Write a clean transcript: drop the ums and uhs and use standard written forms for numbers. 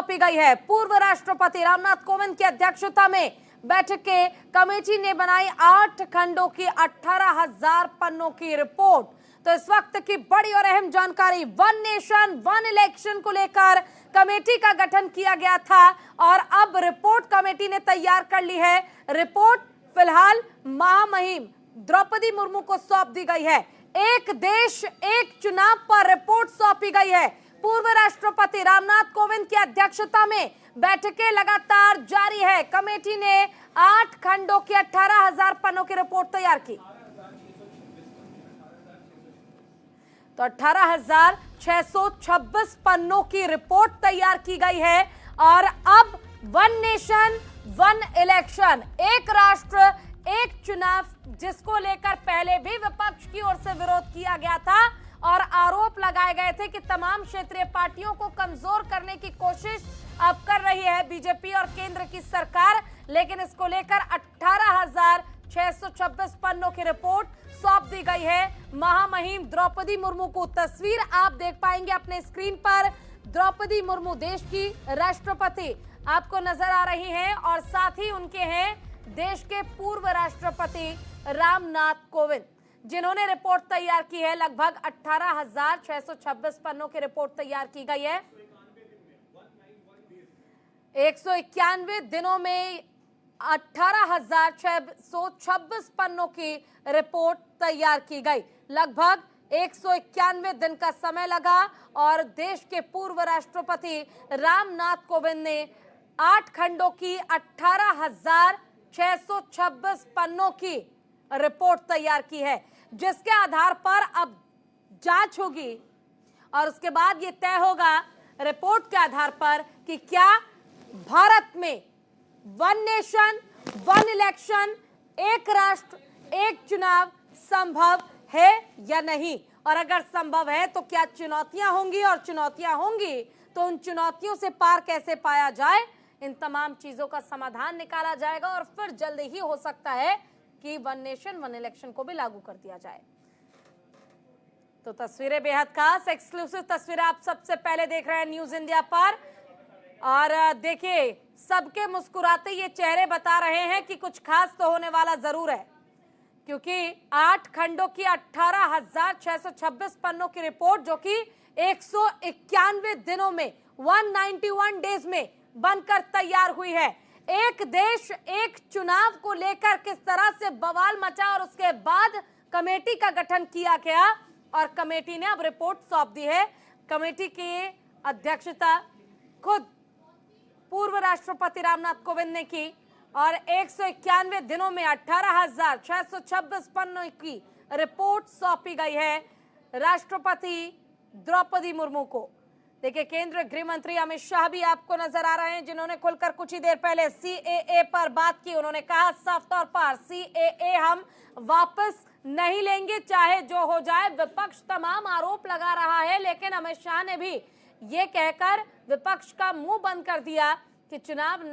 सौंपी गई है। पूर्व राष्ट्रपति रामनाथ कोविंद की अध्यक्षता में बैठक के कमेटी ने बनाई 8 खंडों की 18,000 पन्नों की रिपोर्ट। तो इस वक्त की बड़ी और अहम जानकारी, वन नेशन वन इलेक्शन को लेकर कमेटी का गठन किया गया था और अब रिपोर्ट कमेटी ने तैयार कर ली है। रिपोर्ट फिलहाल महामहिम द्रौपदी मुर्मू को सौंप दी गई है। एक देश एक चुनाव पर रिपोर्ट सौंपी गई है। पूर्व राष्ट्रपति रामनाथ कोविंद की अध्यक्षता में बैठकें लगातार जारी है। कमेटी ने 8 खंडों की 18,000 पन्नों की रिपोर्ट तैयार की। तो 18,626 पन्नों की रिपोर्ट तैयार की गई है और अब वन नेशन वन इलेक्शन, एक राष्ट्र एक चुनाव, जिसको लेकर पहले भी विपक्ष की ओर से विरोध किया गया था और आरोप लगाए गए थे कि तमाम क्षेत्रीय पार्टियों को कमजोर करने की कोशिश अब कर रही है बीजेपी और केंद्र की सरकार। लेकिन इसको लेकर 18,626 पन्नों की रिपोर्ट सौंप दी गई है महामहिम द्रौपदी मुर्मू को। तस्वीर आप देख पाएंगे अपने स्क्रीन पर। द्रौपदी मुर्मू देश की राष्ट्रपति आपको नजर आ रही हैं और साथ ही उनके हैं देश के पूर्व राष्ट्रपति रामनाथ कोविंद, जिन्होंने रिपोर्ट तैयार की है। लगभग 18,626 पन्नों की रिपोर्ट तैयार की गई है। 191 दिनों में 18,626 पन्नों की रिपोर्ट तैयार की गई। लगभग 191 दिन का समय लगा और देश के पूर्व राष्ट्रपति रामनाथ कोविंद ने 8 खंडों की 18,626 पन्नों की रिपोर्ट तैयार की है, जिसके आधार पर अब जांच होगी और उसके बाद ये तय होगा रिपोर्ट के आधार पर कि क्या भारत में वन नेशन वन इलेक्शन, एक राष्ट्र एक चुनाव संभव है या नहीं। और अगर संभव है तो क्या चुनौतियां होंगी, और चुनौतियां होंगी तो उन चुनौतियों से पार कैसे पाया जाए, इन तमाम चीजों का समाधान निकाला जाएगा और फिर जल्द ही हो सकता है कि वन नेशन वन इलेक्शन को भी लागू कर दिया जाए। तो तस्वीरें बेहद खास एक्सक्लूसिव तस्वीरें आप सबसे पहले देख रहे हैं न्यूज इंडिया पर। और देखिए, सबके मुस्कुराते ये चेहरे बता रहे हैं कि कुछ खास तो होने वाला जरूर है, क्योंकि 8 खंडों की 18,626 पन्नों की रिपोर्ट, जो कि 191 दिनों में 191 डेज में बनकर तैयार हुई है। एक देश एक चुनाव को लेकर किस तरह से बवाल मचा और उसके बाद कमेटी का गठन किया गया और कमेटी ने अब रिपोर्ट सौंप दी है। कमेटी की अध्यक्षता खुद पूर्व राष्ट्रपति रामनाथ कोविंद ने की और 191 दिनों में 18,626 पन्नों की रिपोर्ट सौंपी गई है राष्ट्रपति द्रौपदी मुर्मू को। देखिए, केंद्रीय गृह मंत्री अमित शाह भी आपको नजर आ रहे हैं, जिन्होंने खुलकर कुछ ही देर पहले सीएए पर बात की। उन्होंने कहा साफ तौर पर सीएए हम वापस नहीं लेंगे, चाहे जो हो जाए। विपक्ष तमाम आरोप लगा रहा है, लेकिन अमित शाह ने भी ये कहकर विपक्ष का मुंह बंद कर दिया कि चुनाव